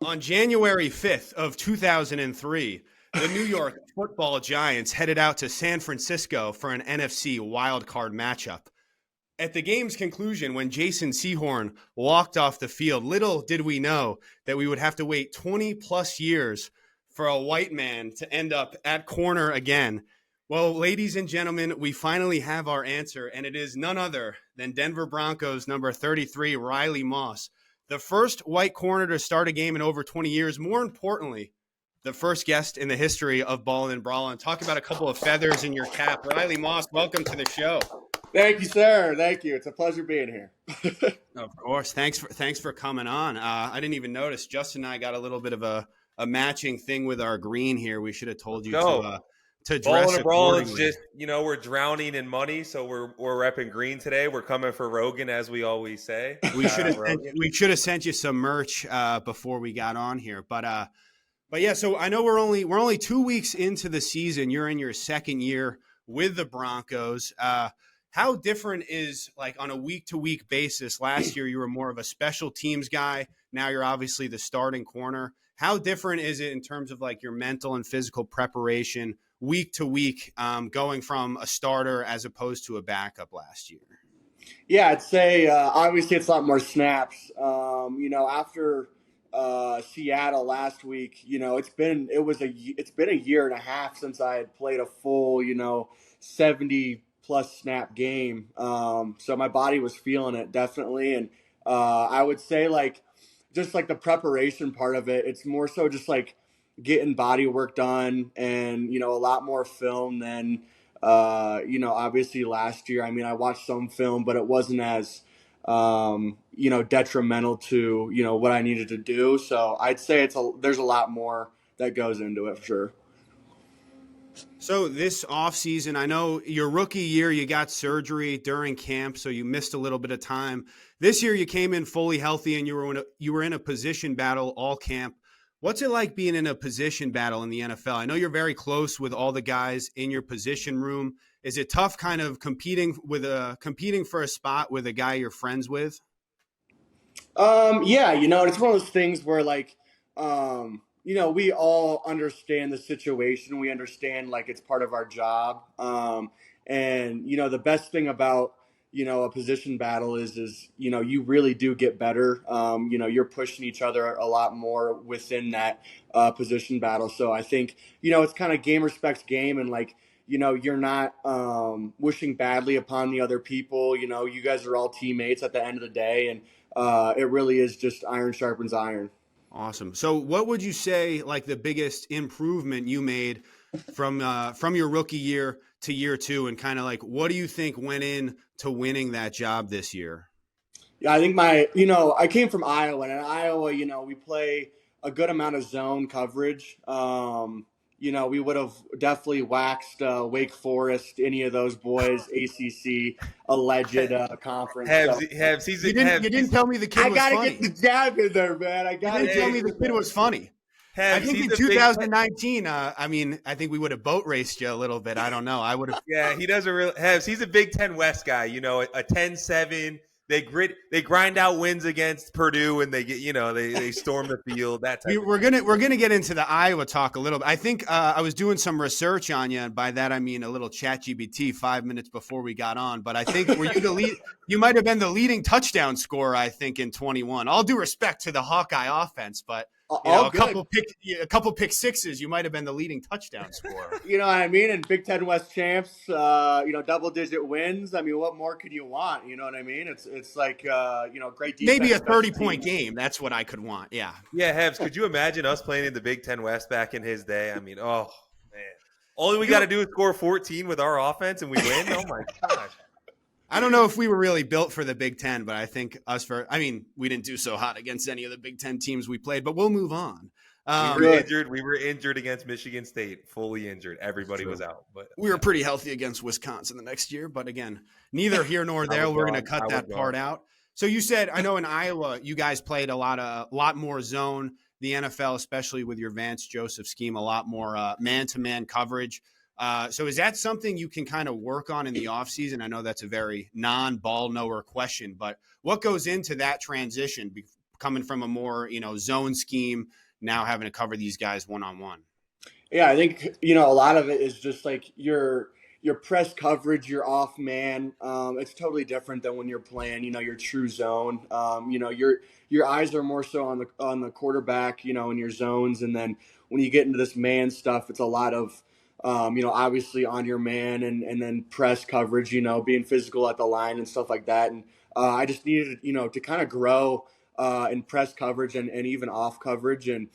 On January 5th of 2003, the New York Football Giants headed out to San Francisco for an NFC wildcard matchup. At the game's conclusion, when Jason Sehorn walked off the field, little did we know that we would have to wait 20 plus years for a white man to end up at corner again. Well, ladies and gentlemen, we finally have our answer, and it is none other than Denver Broncos number 33, Riley Moss, the first white corner to start a game in over 20 years. More importantly, the first guest in the history of Ballin' and Brawlin'. Talk about a couple of feathers in your cap. Riley Moss, welcome to the show. Thank you, sir. Thank you. It's a pleasure being here. Of course. Thanks for coming on. I didn't even notice. Justin and I got a little bit of a matching thing with our green here. We should have told you to dress Ballin' and Brawlin's accordingly. just, we're drowning in money, so we're repping green today. We're coming for Rogan, as we always say. We should have sent you some merch before we got on here, but yeah. So I know we're only 2 weeks into the season. You're in your second year with the Broncos. How different is, like, on a week-to-week basis? Last year you were more of a special teams guy. Now you're obviously the starting corner. How different is it in terms of, like, your mental and physical preparation week to week, going from a starter as opposed to a backup last year? Yeah, I'd say obviously it's a lot more snaps. After Seattle last week, it's been a year and a half since I had played a full 70 plus snap game. So my body was feeling it definitely, and I would say just the preparation part of it, it's more so just getting body work done, and a lot more film than obviously last year. I mean, I watched some film, but it wasn't as detrimental to what I needed to do. So I'd say there's a lot more that goes into it for sure. So this offseason, I know your rookie year, you got surgery during camp, so you missed a little bit of time. This year you came in fully healthy, and you were in a position battle all camp. What's it like being in a position battle in the NFL? I know you're very close with all the guys in your position room. Is it tough kind of competing for a spot with a guy you're friends with? Yeah, it's one of those things where we all understand the situation. We understand it's part of our job. And the best thing about a position battle is you really do get better. You're pushing each other a lot more within that position battle. So I think it's kind of game respects game, and you're not wishing badly upon the other people. You guys are all teammates at the end of the day, and it really is just iron sharpens iron. Awesome. So what would you say the biggest improvement you made from your rookie year to year two, and kind of what do you think went in to winning that job this year? Yeah, I think I came from Iowa, and in Iowa, we play a good amount of zone coverage. We would have definitely waxed Wake Forest, any of those boys, ACC, alleged conference. You didn't tell me the kid was funny. I got to get the jab in there, man. You didn't tell me the kid was funny. I think in 2019, I think we would have boat raced you a little bit. I don't know. I would have. Yeah, he does he's a Big Ten West guy, a 10-7. They grind out wins against Purdue, and they get, they storm the field. That type. We're gonna get into the Iowa talk a little bit. I think I was doing some research on you, and by that I mean a little ChatGPT 5 minutes before we got on. But I think were you the lead? You might have been the leading touchdown scorer, I think, in 21. All due respect to the Hawkeye offense, but a couple pick sixes, you might have been the leading touchdown scorer. You know what I mean? And Big Ten West champs, double-digit wins. I mean, what more could you want? You know what I mean? It's great defense. Maybe a 30-point game. That's what I could want. Yeah. Yeah, Hebs, could you imagine us playing in the Big Ten West back in his day? I mean, oh, man. All we got to do is score 14 with our offense, and we win? Oh, my gosh. I don't know if we were really built for the Big Ten, but I think we didn't do so hot against any of the Big Ten teams we played, but we'll move on. We were injured against Michigan State, fully injured. Everybody was out. But we were pretty healthy against Wisconsin the next year. But again, neither here nor there. We're going to cut that part out. So you said, I know in Iowa, you guys played a lot more zone. The NFL, especially with your Vance Joseph scheme, a lot more man-to-man coverage. So is that something you can kind of work on in the offseason? I know that's a very non-ball knower question, but what goes into that transition coming from a more, zone scheme, now having to cover these guys one-on-one? Yeah, I think a lot of it is just like your press coverage, your off man. It's totally different than when you're playing, your true zone. Your eyes are more so on the quarterback, in your zones, and then when you get into this man stuff, it's a lot of obviously on your man and then press coverage, being physical at the line and stuff like that. And I just needed, to kind of grow in press coverage and even off coverage and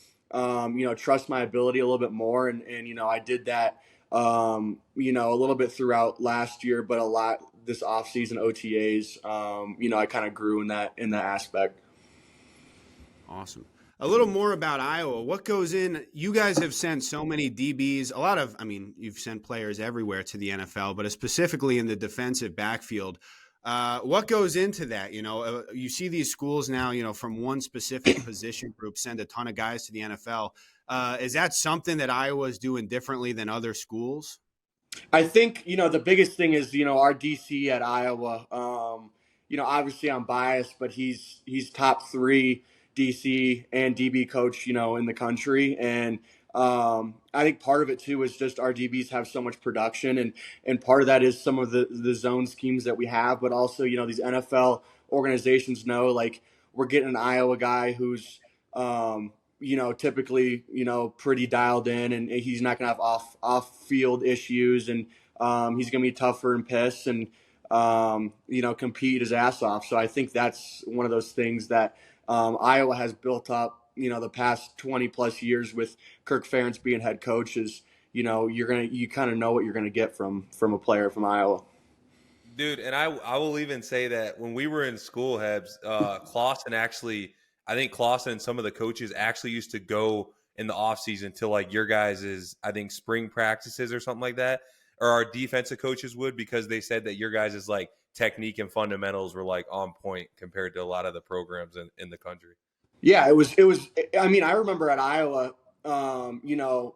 trust my ability a little bit more. And I did that, a little bit throughout last year, but a lot this offseason OTAs, I kind of grew in that aspect. Awesome. A little more about Iowa. What goes in? You guys have sent so many DBs, you've sent players everywhere to the NFL, but specifically in the defensive backfield. What goes into that? You see these schools now, from one specific position group send a ton of guys to the NFL. Is that something that Iowa is doing differently than other schools? I think, the biggest thing is, our DC at Iowa, obviously I'm biased, but he's top 3 DC and DB coach, in the country. And I think part of it too is just our DBs have so much production, and part of that is some of the zone schemes that we have, but also these NFL organizations know like we're getting an Iowa guy who's typically pretty dialed in, and he's not gonna have off field issues, and he's gonna be tougher and piss and compete his ass off. So I think that's one of those things that Iowa has built up, the past 20 plus years with Kirk Ferentz being head coach is, you kind of know what you're going to get from a player from Iowa. Dude, and I will even say that when we were in school, Hebs, Clausen and some of the coaches actually used to go in the offseason to like your guys' spring practices or something like that, or our defensive coaches would, because they said that your guys' like technique and fundamentals were like on point compared to a lot of the programs in the country. Yeah, it was. I mean, I remember at Iowa,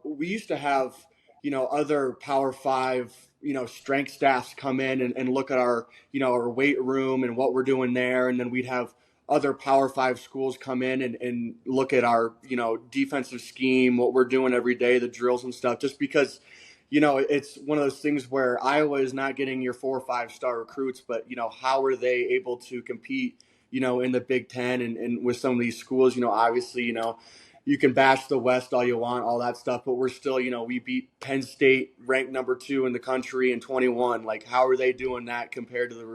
we used to have, other Power 5, strength staffs come in and look at our, our weight room and what we're doing there. And then we'd have other Power 5 schools come in and look at our, defensive scheme, what we're doing every day, the drills and stuff, just because, it's one of those things where Iowa is not getting your 4 or 5-star recruits, but, how are they able to compete in the Big Ten and with some of these schools, obviously, you can bash the West all you want, all that stuff, but we're still, we beat Penn State ranked number 2 in the country in 21. Like, how are they doing that compared to the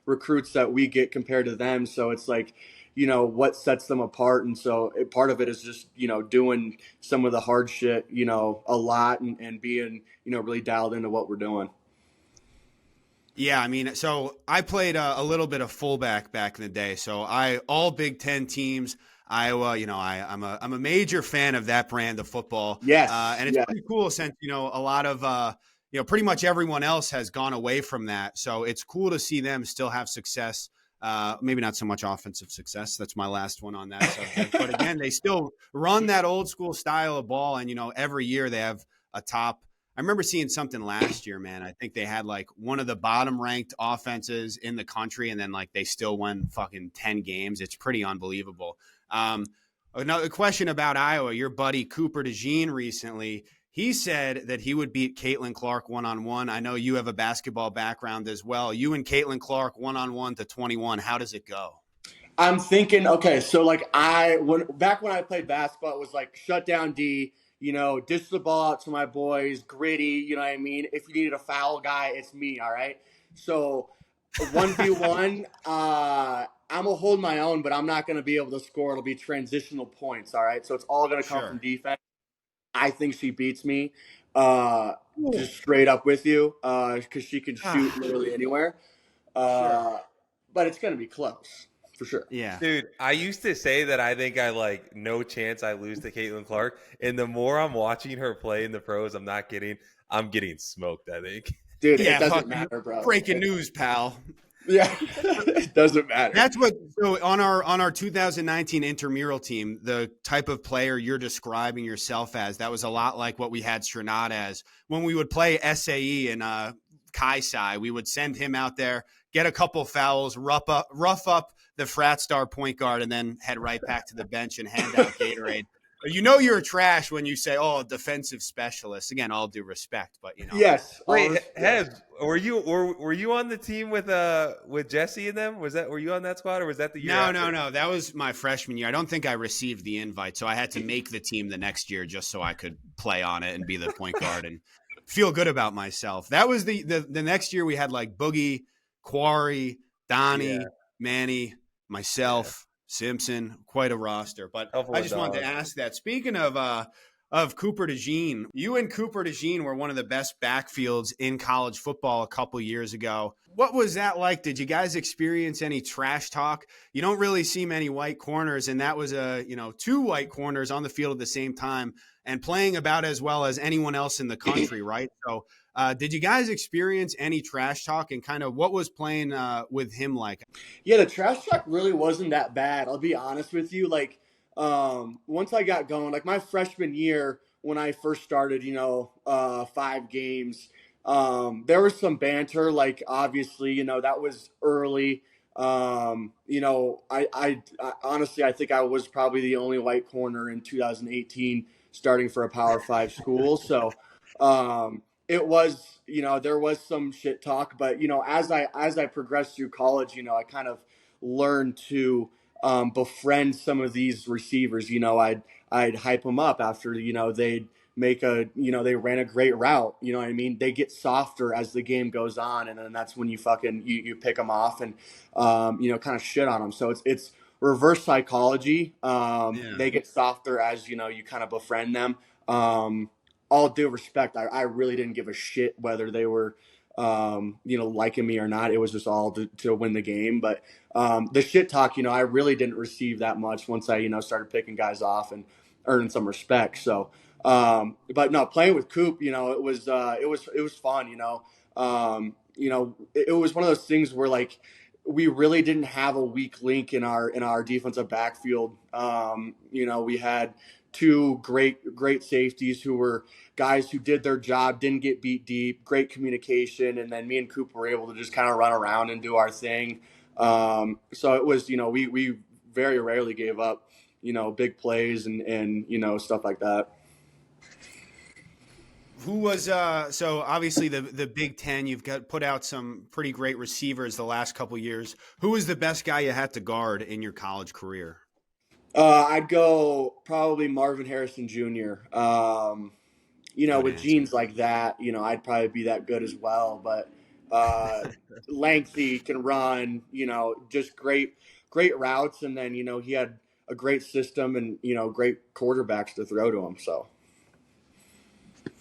recruits that we get compared to them? So it's like, what sets them apart. And so part of it is just, doing some of the hard shit, a lot and being, really dialed into what we're doing. Yeah, so I played a little bit of fullback back in the day. So all Big Ten teams, Iowa, I'm a major fan of that brand of football. Yes, and it's pretty cool since a lot of pretty much everyone else has gone away from that. So it's cool to see them still have success. Maybe not so much offensive success. That's my last one on that subject. But again, they still run that old school style of ball, and every year they have a top. I remember seeing something last year, man. I think they had like one of the bottom ranked offenses in the country, and then like they still won fucking 10 games. It's pretty unbelievable. Another question about Iowa, your buddy Cooper DeJean recently, he said that he would beat Caitlin Clark one-on-one. I know you have a basketball background as well. You and Caitlin Clark one-on-one to 21. How does it go? I'm thinking, okay, so like back when I played basketball, it was like shut down D, dish the ball out to my boys, gritty, you know what I mean? If you needed a foul guy, it's me, all right? So 1v1, I'm going to hold my own, but I'm not going to be able to score. It'll be transitional points, all right? So it's all going to come from defense. I think she beats me, just straight up with you, because she can shoot literally anywhere. But it's going to be close. For sure. Yeah. Dude, I used to say that I think I like no chance I lose to Caitlin Clark. And the more I'm watching her play in the pros, I'm getting smoked, I think. Dude, it doesn't matter, bro. Breaking news, pal. Yeah. It doesn't matter. So on our 2019 intramural team, the type of player you're describing yourself as, that was a lot like what we had Strnads as. When we would play SAE and Kaisai, we would send him out there, get a couple fouls, rough up the frat star point guard and then head right back to the bench and hand out Gatorade. You know you're trash when you say, "Oh, defensive specialist." Again, all due respect, but Yes. Wait, Yes. Hez, were you on the team with Jesse and them? Were you on that squad, or was that the year No, after? no. That was my freshman year. I don't think I received the invite, so I had to make the team the next year just so I could play on it and be the point guard and feel good about myself. That was the next year we had like Boogie, Quarry, Yeah, Donnie, Manny, yeah. myself, Simpson, quite a roster. But Couple I of just wanted to dogs. ask that. Speaking of Cooper DeJean, you and Cooper DeJean were one of the best backfields in college football a couple years ago. What was that like? Did you guys experience any trash talk? You don't really see many white corners, and that was two white corners on the field at the same time and playing about as well as anyone else in the country, right? So, did you guys experience any trash talk, and kind of what was playing with him like? Yeah, the trash talk really wasn't that bad. I'll be honest with you. Like, once I got going, like my freshman year when I first started, 5 games, there was some banter. Like, obviously, that was early. I honestly, I think I was probably the only white corner in 2018 starting for a Power Five school. So, it was, there was some shit talk, but as I progressed through college, I kind of learned to befriend some of these receivers. I'd hype them up after they'd make they ran a great route. You know what I mean? They get softer as the game goes on, and then that's when you pick them off and kind of shit on them. So it's reverse psychology. Yeah. They get softer as you kind of befriend them. All due respect, I really didn't give a shit whether they were, liking me or not. It was just all to win the game. But the shit talk, I really didn't receive that much once I, started picking guys off and earning some respect. So, but no, playing with Coop, it was fun. It was one of those things where like we really didn't have a weak link in our defensive backfield. We had two great safeties who were guys who did their job, didn't get beat deep, great communication, and then me and Coop were able to just kind of run around and do our thing. So it was, we very rarely gave up, big plays and stuff like that. Who was so obviously the Big Ten? You've got put out some pretty great receivers the last couple years. Who was the best guy you had to guard in your college career? I'd go probably Marvin Harrison Jr. Good With answer. genes like that, I'd probably be that good as well. But uh, lengthy, can run, just great routes, and then he had a great system and great quarterbacks to throw to him. So.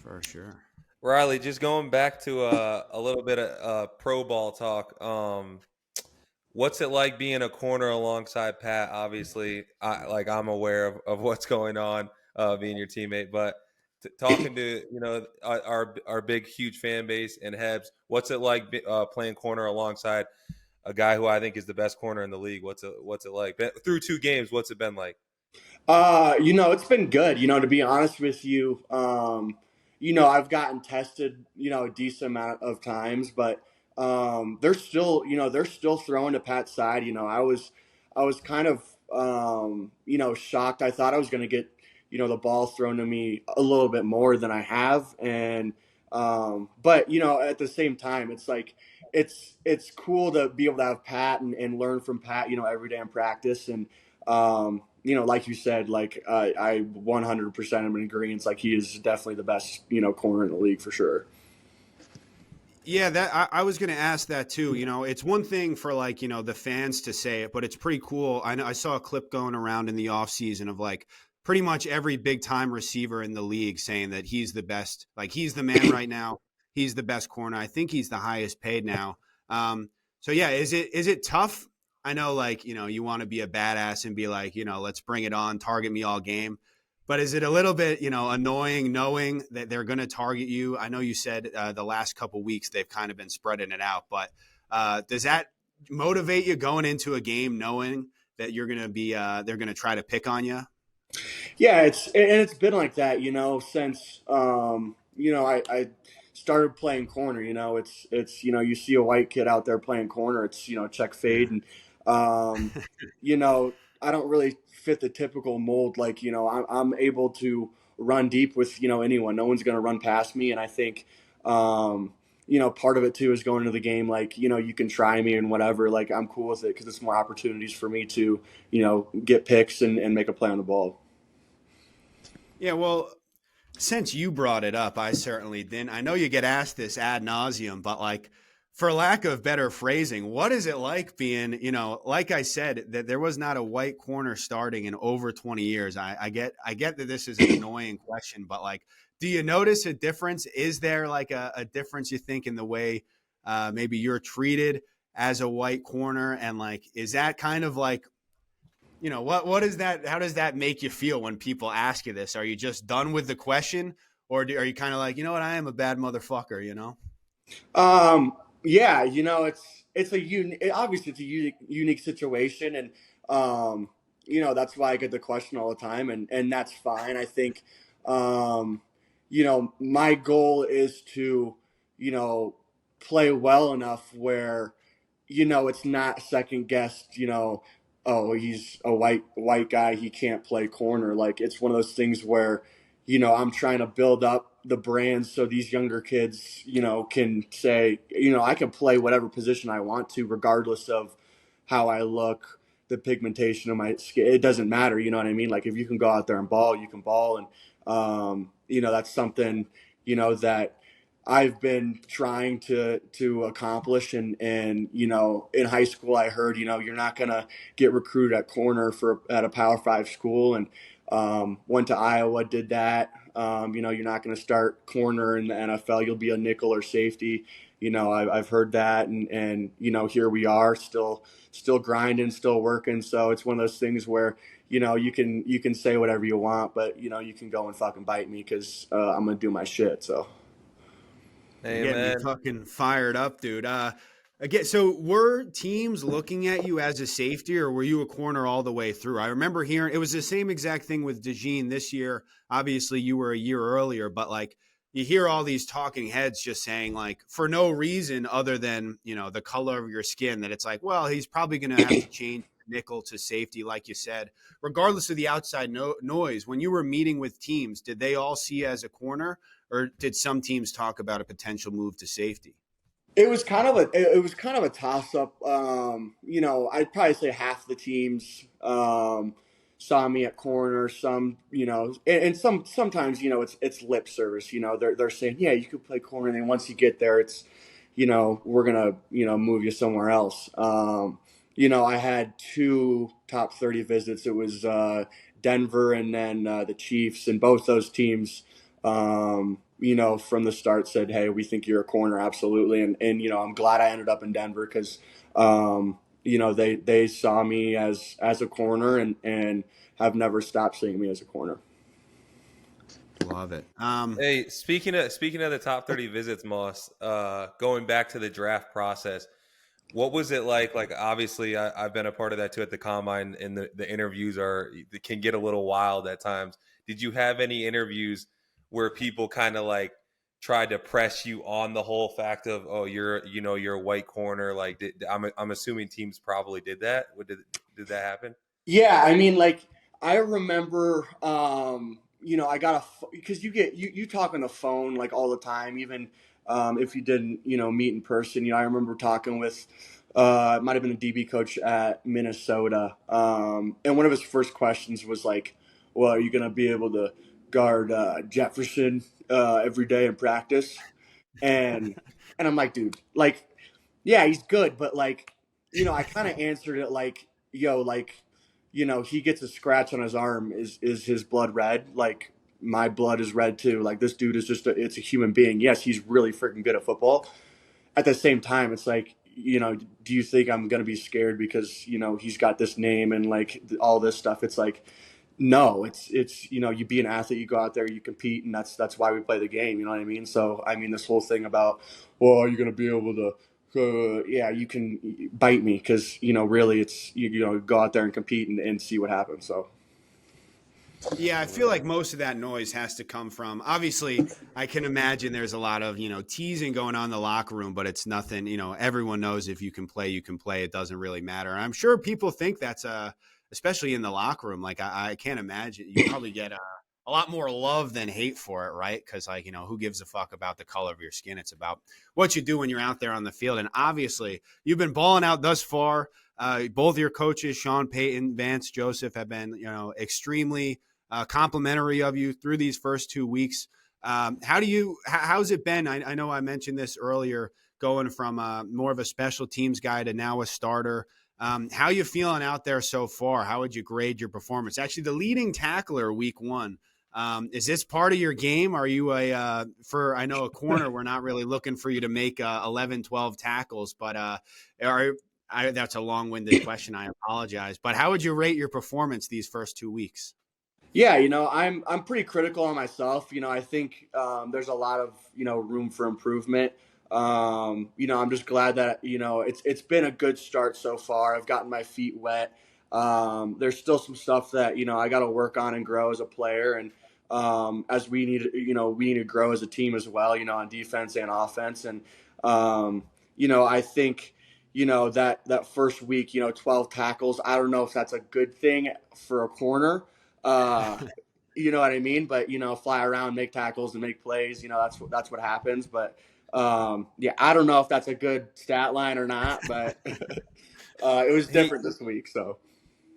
For sure. Riley, just going back to a little bit of pro ball talk. What's it like being a corner alongside Pat? Obviously, I'm aware of what's going on, being your teammate, but talking to our big huge fan base and Hebs, what's it like playing corner alongside a guy who I think is the best corner in the league? What's it like through 2 games? What's it been like? It's been good, to be honest with you. I've gotten tested, a decent amount of times, but they're still throwing to Pat's side. I was kind of shocked. I thought I was gonna get, the ball thrown to me a little bit more than I have. And but at the same time, it's like it's cool to be able to have Pat and learn from Pat, every day in practice. And like you said, like I 100% am in agreement. Like he is definitely the best, corner in the league for sure. Yeah, that I was going to ask that too. It's one thing for like the fans to say it, but it's pretty cool. I know I saw a clip going around in the offseason of like pretty much every big time receiver in the league saying that he's the best. Like he's the man right now. He's the best corner. I think he's the highest paid now. So yeah, is it tough? I know like you want to be a badass and be like let's bring it on, target me all game. But is it a little bit, annoying knowing that they're going to target you? I know you said the last couple weeks they've kind of been spreading it out, but does that motivate you going into a game knowing that you're going to be they're going to try to pick on you? Yeah, it's been like that, since I started playing corner. It's you see a white kid out there playing corner. It's check Yeah. fade, and Um, you know, I don't really fit the typical mold. Like, I'm able to run deep with, anyone. No one's going to run past me. And I think, part of it too is going into the game. Like, you can try me and whatever. Like, I'm cool with it because it's more opportunities for me to, get picks and make a play on the ball. Yeah, well, since you brought it up, I certainly didn't. I know you get asked this ad nauseum, but like, for lack of better phrasing, what is it like being, like I said, that there was not a white corner starting in over 20 years. I get that this is an annoying question, but like, do you notice a difference? Is there like a difference you think in the way maybe you're treated as a white corner? And like, is that kind of like, what is that? How does that make you feel when people ask you this? Are you just done with the question, or are you kind of like, what, I am a bad motherfucker, Um, yeah, it's obviously it's a unique situation, and that's why I get the question all the time, and that's fine. I think, my goal is to, you know, play well enough where, it's not second guessed. Oh, he's a white guy, he can't play corner. Like, it's one of those things where, I'm trying to build up the brand so these younger kids, can say, I can play whatever position I want to, regardless of how I look, the pigmentation of my skin. It doesn't matter. You know what I mean? Like, if you can go out there and ball, you can ball. And, that's something, that I've been trying to accomplish. And, in high school, I heard, you're not going to get recruited at corner at a Power Five school. And, went to Iowa, did that. You're not going to start corner in the NFL. You'll be a nickel or safety. I've heard that, and here we are, still grinding, still working. So it's one of those things where you can say whatever you want, but you can go and fucking bite me because I'm gonna do my shit. So. You're Hey getting me man, fucking fired up, dude. Again, so were teams looking at you as a safety, or were you a corner all the way through? I remember hearing it was the same exact thing with DeJean this year. Obviously, you were a year earlier, but like you hear all these talking heads just saying, like, for no reason other than the color of your skin, that it's like, well, he's probably going to have to change nickel to safety, like you said, regardless of the outside noise. When you were meeting with teams, did they all see you as a corner? Or did some teams talk about a potential move to safety? It was kind of a toss up. I'd probably say half the teams saw me at corner. Some, and sometimes it's lip service. They're saying, yeah, you could play corner, and then once you get there, it's we're gonna move you somewhere else. I had two top 30 visits. It was Denver and then the Chiefs, and both those teams. From the start said, "Hey, we think you're a corner, absolutely." And I'm glad I ended up in Denver because, they saw me as a corner and have never stopped seeing me as a corner. Love it. hey, speaking of the top 30 visits, Moss, going back to the draft process, what was it like? Like, obviously, I've been a part of that too at the combine, and the interviews they can get a little wild at times. Did you have any interviews where people kind of like tried to press you on the whole fact of, oh, you're a white corner? Like, I'm assuming teams probably did that. Did that happen? Yeah, I mean, like, I remember, I got because you talk on the phone like all the time, even if you didn't, meet in person. I remember talking with, it might have been a DB coach at Minnesota, and one of his first questions was like, "Well, are you going to be able to guard Jefferson every day in practice?" And and I'm like, dude, like, yeah, he's good, but like, I kind of answered it like, yo, like, he gets a scratch on his arm. Is his blood red? Like, my blood is red too. Like, this dude is it's a human being. Yes, he's really freaking good at football. At the same time, it's like, do you think I'm gonna be scared because he's got this name and like all this stuff? It's like, no, it's you be an athlete, you go out there, you compete, and that's why we play the game. You know what I mean? So I mean, this whole thing about, well, are you gonna be able to? Yeah, you can bite me because really it's go out there and compete and see what happens. So Yeah, I feel like most of that noise has to come from, obviously, I can imagine there's a lot of, teasing going on in the locker room, but it's nothing, everyone knows if you can play, you can play. It doesn't really matter. And I'm sure people think that's, especially in the locker room. Like, I can't imagine. You probably get a lot more love than hate for it, right? Because, like, who gives a fuck about the color of your skin? It's about what you do when you're out there on the field. And obviously, you've been balling out thus far. Both your coaches, Sean Payton, Vance Joseph, have been, extremely complimentary of you through these first 2 weeks. How's it been? I know I mentioned this earlier, going from more of a special teams guy to now a starter. How you feeling out there so far? How would you grade your performance? Actually, the leading tackler week 1. Is this part of your game? Are you I know a corner, we're not really looking for you to make 11, 12 tackles, but that's a long-winded question. I apologize. But how would you rate your performance these first 2 weeks? Yeah, I'm pretty critical on myself. I think there's a lot of room for improvement. I'm just glad that it's been a good start so far. I've gotten my feet wet. There's still some stuff that I got to work on and grow as a player, and as we need to grow as a team as well. On defense and offense, and I think that first week, 12 tackles. I don't know if that's a good thing for a corner. You know what I mean? But, fly around, make tackles and make plays, that's what happens. But, yeah, I don't know if that's a good stat line or not, but it was different this week. So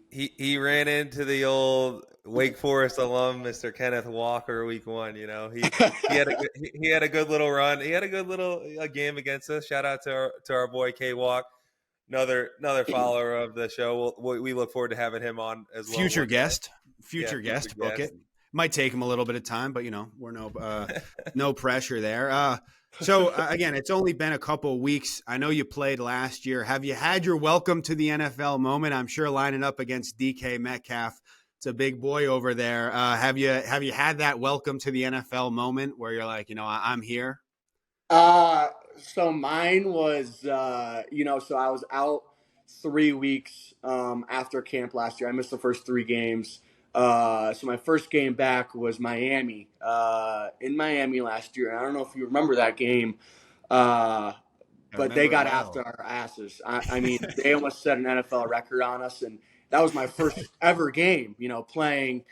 he ran into the old Wake Forest alum, Mr. Kenneth Walker, week 1. He had a good little run. He had a good little game against us. Shout out to our boy K Walk. Another follower of the show. We look forward to having him on as well. Future guest. Book it. Might take him a little bit of time, but we're no pressure there. So again, it's only been a couple weeks. I know you played last year. Have you had your welcome to the NFL moment? I'm sure lining up against DK Metcalf, it's a big boy over there. Have you had that welcome to the NFL moment where you're like, I'm here? So mine was, so I was out 3 weeks after camp last year. I missed the first 3 games. So my first game back was Miami, in Miami last year. And I don't know if you remember that game, but they got after our asses. I mean, they almost set an NFL record on us, and that was my first ever game, playing.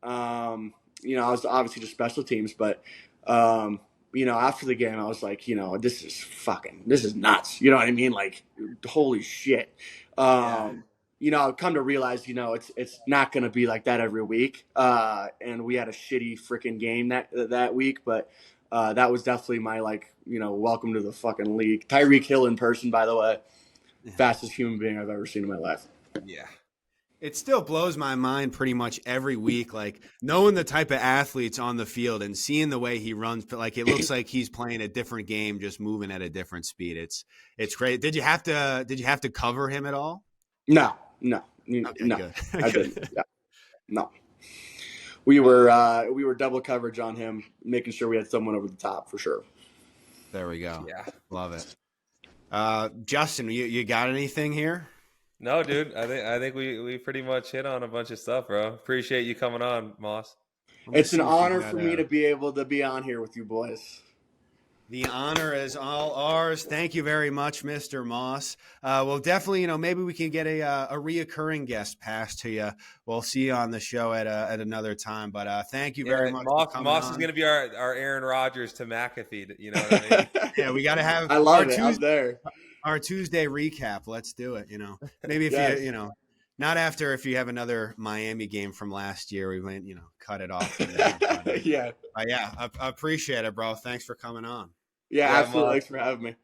I was obviously just special teams, but after the game, I was like, this is nuts. You know what I mean? Like, holy shit. I've come to realize, it's not going to be like that every week. And we had a shitty freaking game that week, but that was definitely my, welcome to the fucking league. Tyreek Hill in person, by the way, fastest human being I've ever seen in my life. Yeah. It still blows my mind pretty much every week, like knowing the type of athletes on the field and seeing the way he runs. But like, it looks like he's playing a different game, just moving at a different speed. It's great. Did you have to cover him at all? No. Okay, no, good. I didn't. Yeah. No, we were double coverage on him, making sure we had someone over the top for sure. There we go. Yeah. Love it. Justin, you got anything here? No, dude. I think we pretty much hit on a bunch of stuff, bro. Appreciate you coming on, Moss. It's an honor for me to be able to be on here with you boys. The honor is all ours. Thank you very much, Mr. Moss. Well, definitely, maybe we can get a reoccurring guest passed to you. We'll see you on the show at another time. But thank you very much. Moss is going to be our Aaron Rodgers to McAfee. You know what I mean? Yeah, we got to have. I love it. I'm there. Our Tuesday recap. Let's do it. Maybe if you not after if you have another Miami game from last year, we might cut it off. Yeah. I appreciate it, bro. Thanks for coming on. Yeah, absolutely. Thanks for having me.